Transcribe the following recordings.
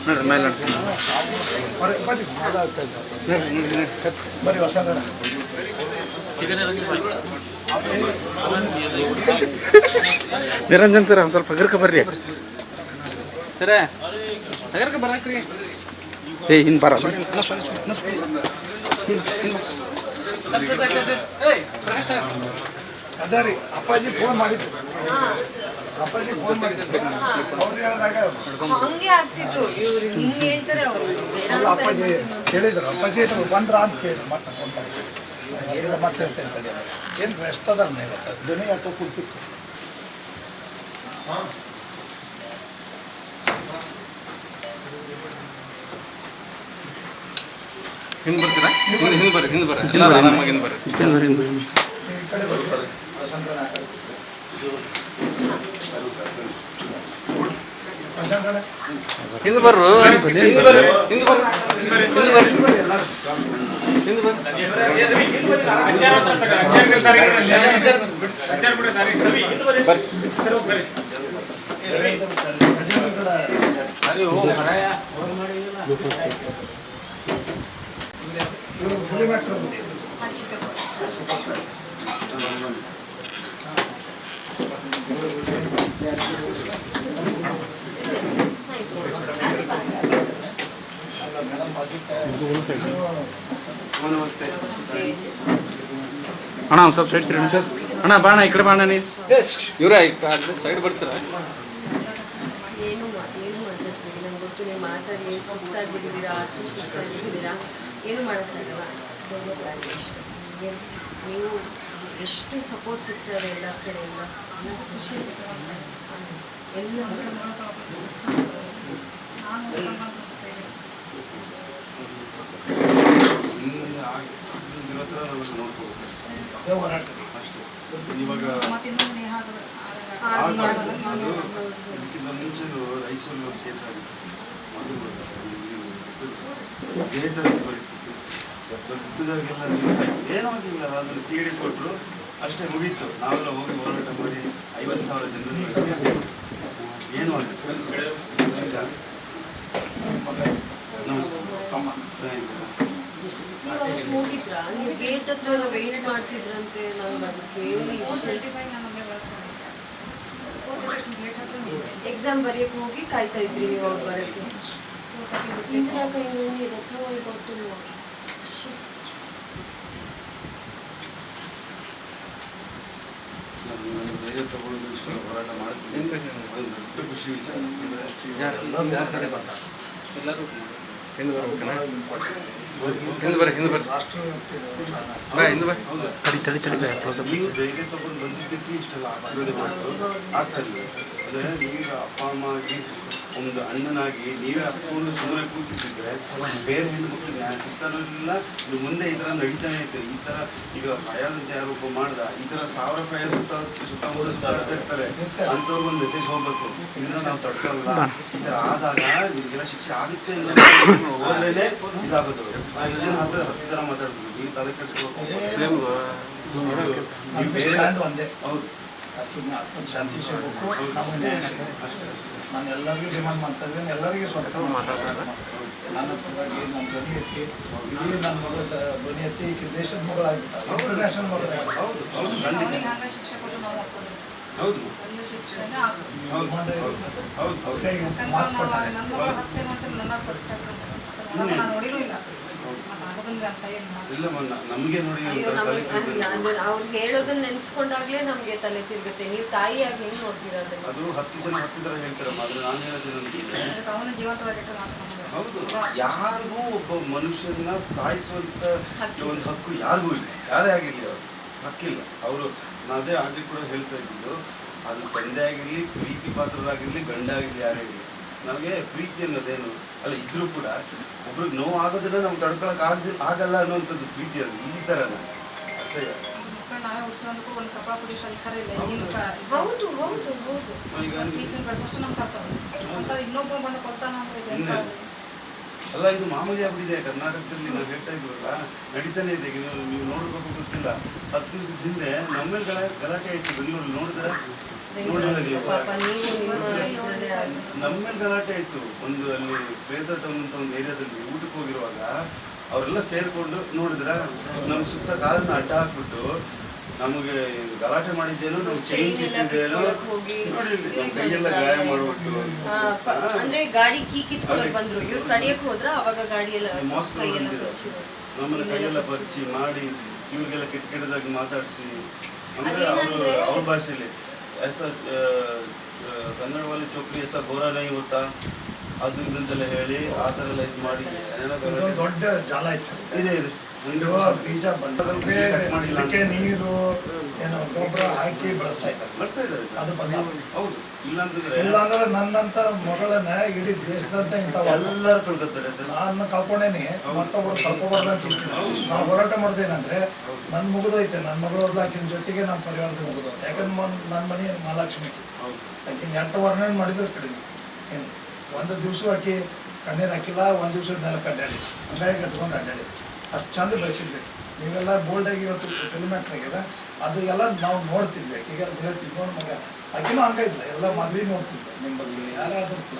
ನೋಡ್ರಿ ಮೇಲೆ ನೋಡ್ರಿ ಬರೀ ಹೊಸ ನಿರಂಜನ್ ಸರ್ ಒಂದು ಸ್ವಲ್ಪ ಹಗರ್ಕ ಬರ್ರಿ ಸರ ಹಗರ್ಕ ಬರಕ್ರಿ ಏ ಹಿಂದೆ ಬರ ಅದ ರೀ ಅಪ್ಪಾಜಿ ಫೋನ್ ಮಾಡಿದ್ರು ಅಪ್ಪಾಜಿ ಫೋನ್ ಮಾಡಿದ್ರು ಅವ್ರು ಹೇಳಿದಾಗ ಹಂಗೆ ಆಗ್ತಿತ್ತು ಇವ್ರು ಹಿಂಗೆ ಹೇಳ್ತಾರೆ ಅವರು ಅಪ್ಪಾಜಿ ಹೇಳಿದ್ರು ಅಪ್ಪಾಜಿ ಬಂದ್ರ ಅಂತ ಕೇಳಿದ್ರು ಮತ್ತೆ ಫೋನ್ ಮಾಡಿ ಹೇಳಿದ್ರೆ ಮತ್ತೆ ಹೇಳ್ತೇನೆ ತಡಿ ಏನು ರೆಸ್ಟ್ ಅದಾರ ಇವತ್ತು ಧ್ವನಿ ಯಾಕೋ ಕೂತಿತ್ತು ಹಿಂದೆ ಬರ್ತೀರಾ ಹಿಂದೆ ಬರ್ರಿ ಎಲ್ಲ ಆರಾಮಾಗಿ ಹಿಂದೆ ಬರ್ರಿ ಈ ಕಡೆ ಬರ್ತಾರೆ ವಸಂತನ ಆ ಕಡೆ ವಸಂತನ ಹಿಂದೆ ಬರ್ರು ಹಿಂದೆ ಬರ್ರಿ ಹಿಂದೆ ಬರ್ರಿ ಹಿಂದೆ ಬರ್ರಿ ಎಲ್ಲರೂ ಹಿಂದೆ ಬರ್ರಿ ಹರ್ಷಿಕ ನಮಸ್ತೆ ಅಣ್ಣ ಒಂದು ಸ್ವಲ್ಪ ಸೈಡ್ ತಿರುಗಿ ಸರ್ ಅಣ್ಣ ಬಾಣ ಈ ಕಡೆ ಬಾಣ ನೀವು ಇವರೇ ಸೈಡ್ ಬರ್ತೀರಾ ಏನು ಮಾತಾಡ್ತೀವಿ ನಂಗೆ ಗೊತ್ತು ನೀವು ಮಾತಾಡಿ ಸುಸ್ತಾಗಿದ್ದೀರಾ ಸುಸ್ತಾಗಿದ್ದೀರಾ ಏನು ಮಾಡೋಕ್ಕಾಗಲ್ಲ ಇಷ್ಟು ನೀವು ಎಷ್ಟು ಸಪೋರ್ಟ್ ಸಿಗ್ತದೆ ಎಲ್ಲ ಕಡೆಯಿಂದ ಖುಷಿ ಎಲ್ಲ ಹೋರಾಟ ಅಷ್ಟೇ ಇವಾಗ ಇದಕ್ಕಿಂತ ಮುಂಚೆ ರಾಯಚೂರು ಕೇಸ್ ಆಗಿತ್ತು ದೇಹದ ಪರಿಸ್ಥಿತಿ ದೊಡ್ಡದಾಗೆಲ್ಲ ನ್ಯೂಸ್ ಆಯಿತು ಏನೋ ಆಗಿಲ್ಲ ಅದನ್ನು ಸಿ ಡಿ ಕೊಟ್ಟರು ಅಷ್ಟೇ ಮುಗೀತು ನಾವೆಲ್ಲ ಹೋಗಿ ಹೋರಾಟ ಮಾಡಿ 50,000 ಜನರು ಏನೂ ಆಗಿತ್ತು ಹೋಗಿದ್ರಾ ನೀವು ಗೇಟ್ ಹತ್ರ ವೆಯ್ಟ್ ಮಾಡ್ತಿದ್ರಂತೆ ನಂಗೆ ಅದು ಕೇಳಿ ಎಕ್ಸಾಮ್ ಬರೆಯಕ್ಕೆ ಹೋಗಿ ಕಾಯ್ತಾ ಇದ್ರಿ ನೀವು ಅವ್ರು ಬರೋಕ್ಕೆ ಇಂದಿರಾ ಕೈ ನೋಡಿ ರಚನೆ ಗೊತ್ತಿಲ್ಲ ಧೈರ್ಯ ತಗೊಳ್ಳೋದು ಇಷ್ಟ ಹೋರಾಟ ಮಾಡ್ತೀನಿ ದೊಡ್ಡ ಖುಷಿ ವಿಚಾರ ಎಲ್ಲರೂ ಹಿಂದೆ ಬರ್ಬೇಕಣ್ಣ ಹಿಂದೆ ಬರ್ರಿ ಹಿಂದೆ ಬರ್ರಿ ಬಾ ಹಿಂದೆ ಬರ್ರಿ ತಡಿ ನೀವು ಧೈರ್ಯ ತಗೊಂಡು ಬಂದಿದ್ದಕ್ಕೆ ಇಷ್ಟೆಲ್ಲ ಆಗ್ತಿರೋದೇ ಹೊರತು ಆಗ್ತಾ ಇಲ್ಲ ಅಂದರೆ ನೀವೀಗ ಅಪ್ಪ ಅಮ್ಮ ಆಗಿ ಒಂದು ಅಣ್ಣನಾಗಿ ನೀವೇ ಹತ್ಕೊಂಡು ಸುಮ್ಮನೆ ಕೂತಿದ್ದಿದ್ರೆ ಬೇರೆ ಹೆಣ್ಣು ಮಕ್ಕಳು ನ್ಯಾಯ ಸಿಗ್ತಾನೋ ಇಲ್ಲ ಇದು ಮುಂದೆ ಈ ಥರ ನಡೀತಾನೆ ಇರ್ತದೆ ಈ ಥರ ಈಗ ಫಯಾಜ್ ಅಂತ ಯಾರು ಒಬ್ಬ ಮಾಡ್ದ ಈ ಥರ 1000 ಫಯಾಜ್ ಸುತ್ತಮುತ್ತ ತಡ್ತಾ ಇರ್ತಾರೆ ಅಂಥವ್ರಿಗೊಂದು ಮೆಸೇಜ್ ಹೋಗ್ಬೇಕು ಇದನ್ನ ನಾವು ತಡ್ಕೊಳ್ಳಲ್ಲ ಈ ಥರ ಆದಾಗ ನಿಮಗೆಲ್ಲ ಶಿಕ್ಷೆ ಆಗುತ್ತೆ ಹೋದ್ರೇನೆ ಇದಾಗೋದು ಜನ ಹತ್ತು ಥರ ಮಾತಾಡ್ಬೋದು ನೀವು ತಲೆ ಕೆಡಿಸ್ಬೇಕು ಒಂದೇ ಹೌದು ಶಾಂತಿ ಸಿಗಬೇಕು ನಮಗೆ ನ್ಯಾಯ ಸಿಗಬೇಕು ಅಷ್ಟೇ ನಾನು ಎಲ್ಲರಿಗೂ ಡಿಮಾಂಡ್ ಮಾಡ್ತಾ ಇದ್ದೀನಿ ಎಲ್ಲರಿಗೂ ಸ್ವಂತ ಮಾತಾಡ್ತಾರೆ ನನ್ನ ಪರವಾಗಿ ನಮ್ಮ ಧ್ವನಿ ಎತ್ತಿ ಇಡೀ ನನ್ನ ಮಗಳ ಧ್ವನಿ ಎತ್ತಿ ಈಗ ದೇಶದ ಮಗಳಾಗ್ಬಿಟ್ಟ ಇಂಟರ್ನ್ಯಾಷನಲ್ ಮಗಳಾಗ್ಬಿಟ್ಟ ಹೌದು ಹೌದು ನಮಗೆ ನೋಡಿ ಅವ್ರು ಹೇಳೋದನ್ನ ನೆನ್ಸ್ಕೊಂಡಾಗ್ಲೇ ನಮ್ಗೆ ತಲೆ ತಿರುಗುತ್ತೆ ನೀವು ತಾಯಿಯಾಗಿ ಹೆಂಗ್ ನೋಡ್ತೀರಾ ಅದು 10 ಜನ 10 ಥರ ಹೇಳ್ತಾರಮ್ಮ ಆದ್ರೆ ನಾನು ಹೇಳೋದು ಹೌದು ಯಾರಿಗೂ ಒಬ್ಬ ಮನುಷ್ಯನ ಸಾಯಿಸುವಂತ ಒಂದು ಹಕ್ಕು ಯಾರಿಗೂ ಇಲ್ಲ ಯಾರೇ ಆಗಿರ್ಲಿ ಅವರು ಹಕ್ಕಿಲ್ಲ ಅವರು ಅದೇ ಆಗಲಿ ಕೂಡ ಹೇಳ್ತಾ ಇದ್ದಿದ್ದು ಅದು ತಂದೆ ಆಗಿರಲಿ ಪ್ರೀತಿ ಪಾತ್ರರಾಗಿರ್ಲಿ ಗಂಡ ಆಗಿರಲಿ ಯಾರೇ ಇರಲಿ ನಮಗೆ ಪ್ರೀತಿ ಅನ್ನೋದೇನು ಅಲ್ಲ ಇದ್ರೂ ಕೂಡ ಒಬ್ರಿಗೆ ನೋವು ಆಗೋದನ್ನ ನಾವು ತಡ್ಕೊಳಕ್ ಆಗಲ್ಲ ಅನ್ನೋಂಥದ್ದು ಪ್ರೀತಿ ಅದು ಈ ಥರನ ಅಸಹ್ಯ ಅಲ್ಲ ಇದು ಮಾಮೂಲಿ ಆಗ್ಬಿಟ್ಟಿದೆ ಕರ್ನಾಟಕದಲ್ಲಿ ನಾವು ಹೇಳ್ತಾ ಇದ್ವಲ್ಲ ನಡೀತಾನೆ ಇದೆ ನೀವು ನೋಡ್ಬೇಕು ಗೊತ್ತಿಲ್ಲ 10 ದಿವಸದ ಹಿಂದೆ ನಮ್ಮ ಮೇಲೆ ಗಲಾಟೆ ಆಯ್ತು ಬೆಂಗಳೂರಲ್ಲಿ ನೋಡಿದ್ರೆ ಪಾಪ ನೀವು ನಿಮ್ಮ ಇದ್ರಲ್ಲೇ ಆಗಿ ನಮ್ಮೇಲೆ ಗಲಾಟೆ ಆಯ್ತು. ಒಂದು ಅಲ್ಲಿ ಪ್ಲೇಸರ್ ಟೌನ್ ಅಂತ ಒಂದು ಏರಿಯಾದಲ್ಲಿ ಊಟಕ್ಕೆ ಹೋಗಿರುವಾಗ ಅವರೆಲ್ಲ ಸೇರ್ಕೊಂಡು ನೋಡಿದ್ರ ನಮ್ಮ ಸುತ್ತ ಕಾರನ್ನ ಅಡ್ಡ ಹಾಕ್ಬಿಟ್ಟು ನಮಗೆ ಗಲಾಟೆ ಮಾಡಿದ್ದೇನೋ ನಮ್ಗೆ ಚೈನ್ ಕಿತ್ತಿದ್ದೇನೋ ನೋಡಿ ನಮ್ಮ ಕೈಯೆಲ್ಲ ಗಾಯ ಮಾಡ್ಬಿಟ್ಟು ಅಂದ್ರೆ ಗಾಡಿ ಕೀ ಕಿತ್ಕೊಳಕ್ ಬಂದ್ರು ಇವ್ರು ತಡಿಯಕ್ ಹೋದ್ರ ಅವಾಗ ಗಾಡಿ ಎಲ್ಲ ನಮ್ಮನ್ನ ಕೈಯೆಲ್ಲ ಪರಿಚಿ ಮಾಡಿ ಇವ್ರಿಗೆಲ್ಲ ಕೆಟ್ಟ ಕೆಟ್ಟದಾಗಿ ಮಾತಾಡಿಸಿ ಅಂದ್ರೆ ಅವ್ರ ಭಾಷೆಯಲ್ಲಿ ಕನ್ನಡ ವಾಲಿ ಚೌಕ್ರಿ ಎಸ ಗೋರಾ ನೈ ಹೋತಾ ಅದು ಇದಂತೆಲ್ಲ ಹೇಳಿ ಆ ಥರ ಎಲ್ಲ ಇದು ಮಾಡಿ ದೊಡ್ಡ ಜಾಲ ಇದೆ ಇದೆ ಬೀಜ ಬಂದಕ್ಕೆ ನೀರು ಏನೋ ಗೊಬ್ಬರ ಹಾಕಿ ಬಳಸ್ತಾ ಇದ್ದಾರೆ ಅದು ಬಂದ ಹೌದು. ಇಲ್ಲಾಂದ್ರೆ ನನ್ನಂತ ಮಗಳನ್ನ ಇಡೀ ದೇಶದಂತ ಇಂಥವು ಎಲ್ಲರೂ ಕಳ್ಕೊತಾರೆ ಸರ್. ನಾನು ಕಳ್ಕೊಂಡೇನಿ ಮತ್ತೊಬ್ಬರು ಕಳ್ಕೊಬಾರ್ದು ಅಂತ ಚಿಂತೆ ನಾವು ಹೋರಾಟ ಮಾಡ್ದೇನಂದ್ರೆ ನನ್ನ ಮುಗಿದೋಯ್ತೆ ನನ್ನ ಮಗಳು ಆಕಿನ ಜೊತೆಗೆ ನಮ್ಮ ಪರಿವಾರದ ಮುಗಿದೋಯ್ತು. ಯಾಕಂದ್ರೆ ನನ್ನ ಮನೆ ಮಹಾಲಕ್ಷ್ಮಿ ಆಕಿನ 8 ವರ್ಣನೆ ಮಾಡಿದ್ರು ಕಡಿಮೆ ಏನು ಒಂದು ದಿವಸ ಆಕಿ ಕಣ್ಣೀರು ಹಾಕಿಲ್ಲ, ಒಂದು ದಿವಸದ ನೆಲಕ್ಕೆ ಅಡ್ಡಾಡಿ ಹಂಗಾಗಿ ಕಟ್ಕೊಂಡು ಅಡ್ಡಾಡಿ ಅಷ್ಟು ಚಂದ ಬೆಳೆಸಿರ್ಬೇಕು. ನೀವೆಲ್ಲ ಬೋಲ್ಡಾಗಿ ಇವತ್ತು ಫಿಲ್ಮ್ ಆ್ಯಕ್ಟ್ರಾಗ್ಯದ ಅದು ಎಲ್ಲ ನಾವು ನೋಡ್ತಿದ್ವಿ. ಈಗ ಹೇಳ್ತಿದ್ವಿ ನೋಡಿ ಮಗ ಆಕಿನೂ ಹಂಗಾಯ್ತಲ್ಲ ಎಲ್ಲ ಮಾದರಿ ನೋಡ್ತಿದ್ದೆ ನಿಮ್ಮ ಬಗ್ಗೆ ಯಾರಾದ್ರೂ ಕೂಡ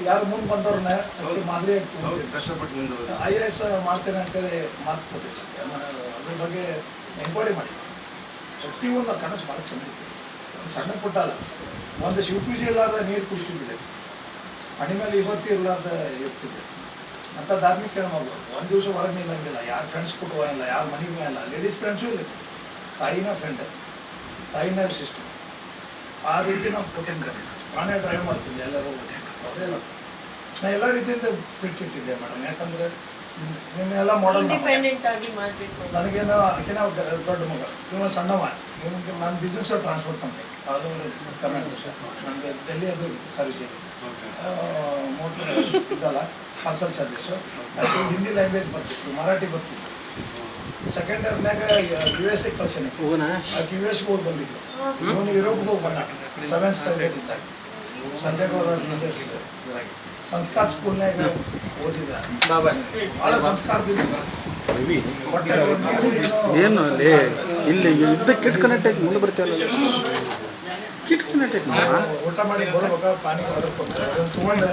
ಯಾರು ಮುಂದೆ ಬಂದವ್ರನ್ನ ಆಕೆ ಮಾದರಿ ಕಷ್ಟಪಟ್ಟು ಮುಂದೆ IAS ಮಾಡ್ತೇನೆ ಅಂತೇಳಿ ಮಾತು ಕೊಟ್ಟಿದ್ದೆ. ಅದ್ರ ಬಗ್ಗೆ ಎಂಕ್ವೈರಿ ಮಾಡಿ ಪ್ರತಿಯೊಂದು ಕನಸು ಭಾಳ ಚಂದ ಇತ್ತು. ಒಂದು ಸಣ್ಣ ಪುಟ್ಟ ಅಲ್ಲ, ಒಂದು ಶಿವಪೂಜೆ ಇರಲಾರ್ದ ನೀರು ಕುಡಿತಿದ್ದೆ, ಮನೆ ಮೇಲೆ ಇವತ್ತು ಇರಲಾರ್ದ ಇರ್ತಿದ್ದೆ ಅಂತ ಧಾರ್ಮಿಕ ಹೆಣ್ಮಗಳು. ಒಂದು ದಿವಸ ಹೊರಗೆ ನಿಲ್ಲಂಗಿಲ್ಲ, ಯಾರು ಫ್ರೆಂಡ್ಸ್ ಕೊಟ್ಟು ಹೋಗಿಲ್ಲ, ಯಾರು ಮನೆಗೆ ಇಲ್ಲ, ಲೇಡೀಸ್ ಫ್ರೆಂಡ್ಸು ಇಲ್ಲ, ತಾಯಿನ ಫ್ರೆಂಡ್, ತಾಯಿನ ಸಿಸ್ಟರ್. ಆ ರೀತಿ ನಾವು ಕೊಟ್ಟಿದ್ದೆ. ನಾನೇ ಡ್ರೈವ್ ಮಾಡ್ತಿದ್ದೆ ಎಲ್ಲರೂ ಅವರೆಲ್ಲ ನಾ ಎಲ್ಲ ರೀತಿಯಿಂದ ಫಿಟ್ ಇಟ್ಟಿದ್ದೆ ಮೇಡಮ್. ಯಾಕಂದರೆ ನಿಮ್ಮನ್ನೆಲ್ಲ ಮಾಡಲ್ ಇಂಡಿಪೆಂಡೆಂಟ್ ಆಗಿ ಮಾಡಬೇಕು. ನನಗೇನೋ ಆಕಿನ ದೊಡ್ಡ ಮಗ, ಇವ ಸಣ್ಣವ. ಇವನಿಗೆ ನಾನು ಬಿಸ್ನೆಸ್ ಟ್ರಾನ್ಸ್ಪೋರ್ಟ್ ಕಂಪ್ನಿ ಅದು ಕರ್ನಾಟಕ, ನನಗೆ ಡೆಲ್ಲಿ ಅದು ಸರ್ವಿಸ್ ಇದೆ, ಮೋಟ್ರ್ ಇದಲ್ಲ ಪಾರ್ಸಲ್ ಸರ್ವಿಸು. ಅದು ಹಿಂದಿ ಲ್ಯಾಂಗ್ವೇಜ್ ಬರ್ತಿತ್ತು, ಮರಾಠಿ ಬರ್ತಿತ್ತು. ಸೆಕೆಂಡ್ ಇಯರ್ನಾಗ US ಕಳ್ಸೇನೆ, ಆಕೆ US ಹೋಗಿ ಬಂದಿದ್ದು. ಇವನು ಯುರೋಪ್ಗೆ ಹೋಗಿ ಬಂದ 7th ಸ್ಟ್ಯಾಂಡರ್ಡ್ ಇದ್ದಾಗ. ಸಂಜಯ್ ಗೌಡ ಸಂಸ್ಕಾರ ಸ್ಕೂಲ್ನಾಗ ಓದಿದ, ಭಾಳ ಸಂಸ್ಕಾರದಿಂದ ಏನು ಅಲ್ಲಿ ಇಲ್ಲಿ ಯುದ್ಧ ಕಿಟ್ ಕನೆಕ್ಟ್ ಆಯ್ತು ಮುಂದೆ ಬರ್ತೀವಲ್ಲ ಕಿಟ್ ಕನೆಕ್ಟ್ ಆಯ್ತು. ಊಟ ಮಾಡಿ ಬರುವಾಗ ಪಾನಿ ಆರ್ಡರ್ ಕೊಡ್ತಾರೆ, ಅದನ್ನು ತೊಗೊಂಡು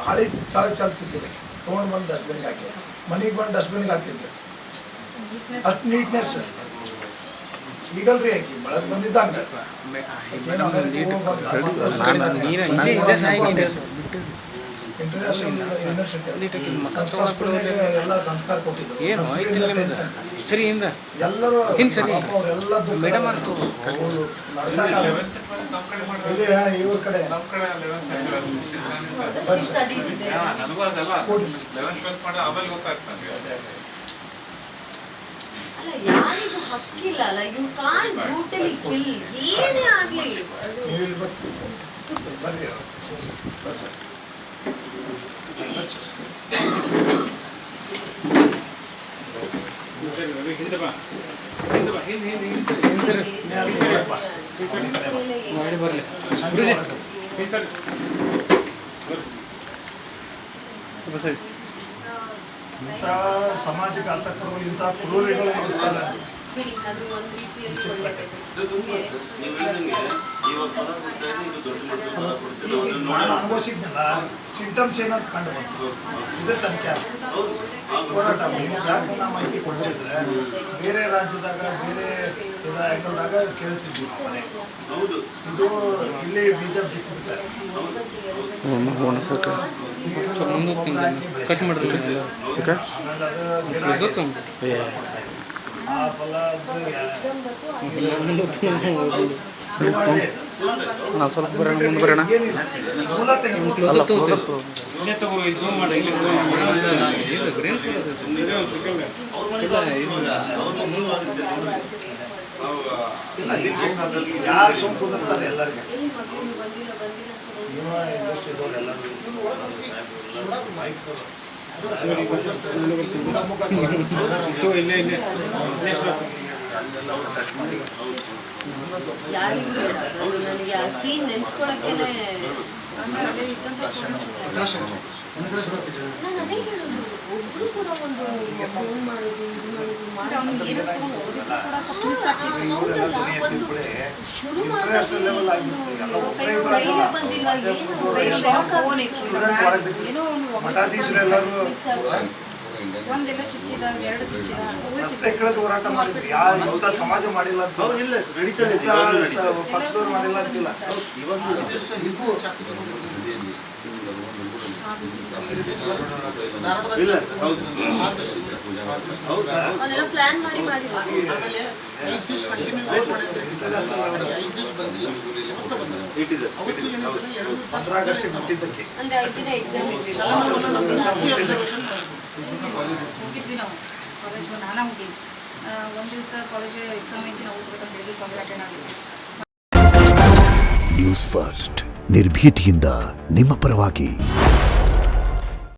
ಹಾಳಿ ತಾಳಿ ಚಾಲ್ತಿದ್ದೆ, ತೊಗೊಂಡು ಬಂದು ಡಸ್ಟ್ಬಿನ್ಗೆ ಹಾಕಿ ಮನೆಗೆ ಬಂದು ಡಸ್ಟ್ಬಿನ್ಗೆ ಹಾಕಿದ್ದೆ. ಅಷ್ಟು ನೀಟ್ನೆಸ್ ಈಗಲ್ರಿ ಆಕಿ ಬೆಳಗ್ಗೆ ಬಂದಿದ್ದಂಗೆ ಇಂಟರ್ನ್ಯಾಷನಲ್ ಯೂನಿವರ್ಸಿಟಿ ಎಲ್ಲ ಸಂಸ್ಕಾರ ಕೊಟ್ಟಿದ್ರು. ಸರಿ ಎಲ್ಲರೂ ಸರಿ ಅವರೆಲ್ಲ ಮೇಡಮ್ ಇವ್ರ ಕಡೆ ಅಲ್ಲ ಯಾರಿಗೂ ಹಕ್ಕಿಲ್ಲ ಅಲ್ಲ, ಯು ಕಾಂಟ್ ಬ್ರೂಟಲಿ ಕಿಲ್ ಏನೇ ಆಗ್ಲಿ. ಬರ್ರಿ ಇಂಥ ಸಮಾಜಕ್ಕೆ ಅಂತಕ್ಕರು ಇಂಥ ಕ್ರೂರಿಗಳು ಇರ್ತಾರೆ. ಬಿಡಿ, ಅದು ಒಂದು ರೀತಿಯಲ್ಲಿ ನಾನು ಅನುಭವಿಸಿದ್ನಲ್ಲ ಸಿಂಟಮ್ಸ್ ಏನಂತ ಕಂಡು ಬಂತು. ಇದೇ ತನಿಖೆ ಹೋರಾಟ ಯಾಕೆ ನಾವು ಮಾಹಿತಿ ಕೊಟ್ಟಿದ್ರೆ ಬೇರೆ ರಾಜ್ಯದಾಗ ಬೇರೆ ಇದರ ಆ್ಯಂಗಲ್ದಾಗ ಕೇಳ್ತಿದ್ವಿ ಮನೆ. ಇದು ಇಲ್ಲಿ ಬೀಜ ಬಿತ್ತಿಬಿಟ್ರೆ ಕಟ್ ಮಾಡಿದ್ರೆ ಆಮೇಲೆ ಅದು ಆ ಫಲ ಸ್ವಲ್ಪ ಬರೋಣ ಮುಂದೆ ಬರೋಣ. ಯಾರು ಸುಮ್ ಕುದುರ್ತಾರೆ ಎಲ್ಲರಿಗೂ. ಇವ ಇಂಡಸ್ಟ್ರಿ ಇದ್ದವ್ರು ಎಲ್ಲರೂ ಮೈಕ್ ಯಾರಿಗೂ ನನಗೆ ಆ ಸೀನ್ ನೆನ್ಸ್ಕೊಳಕ್ಕೇನೆ ಅಂದ್ರೆ ಅಲ್ಲೇ ಇದ್ದಂಥ ಸ್ಟೂಡೆಂಟ್ಸ್ ಇದ್ದಾರೆ. ನಾನು ಅದೇ ಹೇಳೋದು, ಒಬ್ರು ಕೂಡ ಒಂದು ಫೋನ್ ಮಾಡೋದು ಇದು ಮಾಡೋದು ಅವ್ನಿಗೆ ಏನಾದ್ರು ಓದೋದಕ್ಕೆ ಕೂಡ ಸ್ವಲ್ಪ ಮಿಸ್ ಆಗ್ತಿತ್ತು. ಹೌದಲ್ಲ, ಒಂದು ಶುರು ಮಾಡೋದು ಕೈಗೆ ಬಂದಿಲ್ಲ, ಏನು ಫೋನ್ ಇತ್ತು, ಏನೋ ಮಿಸ್ ಆಗುತ್ತೆ. ಒಂದೆಲ್ಲ ಚುಚ್ಚಿದಾಗ 2 ಚುಚ್ಚಿದ ಹೋರಾಟ ಮಾಡಿದ್ವಿ. ಯಾರು ಇಂಥ ಸಮಾಜ ಮಾಡಿಲ್ಲ ಅಂತ ಇಲ್ಲ ನಡೀತಾರೆ ಪಕ್ಷದವ್ರು ಮಾಡಿಲ್ಲ ಅಂತಿಲ್ಲ. ಇಲ್ಲ ಹೌದು ಹೌದಾ ಅವನ್ನೆಲ್ಲ ಪ್ಲಾನ್ ಮಾಡಿ ಮಾಡಿಲ್ಲ. ಇಟ್ಟಿದೆ 15 ಆಗಸ್ಟಿಗೆ ಬಿಟ್ಟಿದ್ದಕ್ಕೆ ಅಂದ್ರೆ 5 ದಿನ ಎಕ್ಸಾಮ್ ಹೋಗಿದ್ವಿ ನಾವು ಕಾಲೇಜ್. ನಾನು ಹೋಗಿದ್ವಿ ಒಂದು ದಿವಸ ಕಾಲೇಜ್ ಎಕ್ಸಾಮ್ ಐತಿ, ನಾವು ಹೋಗ್ಬೇಕಂತ ಬೆಳಿಗ್ಗೆ ಕಾಲೇಜ್ ಅಟೆಂಡ್ ಆಗಿದ್ವಿ. ನ್ಯೂಸ್ ಫಸ್ಟ್ ನಿರ್ಭೀತಿಯಿಂದ ನಿಮ್ಮ ಪರವಾಗಿ.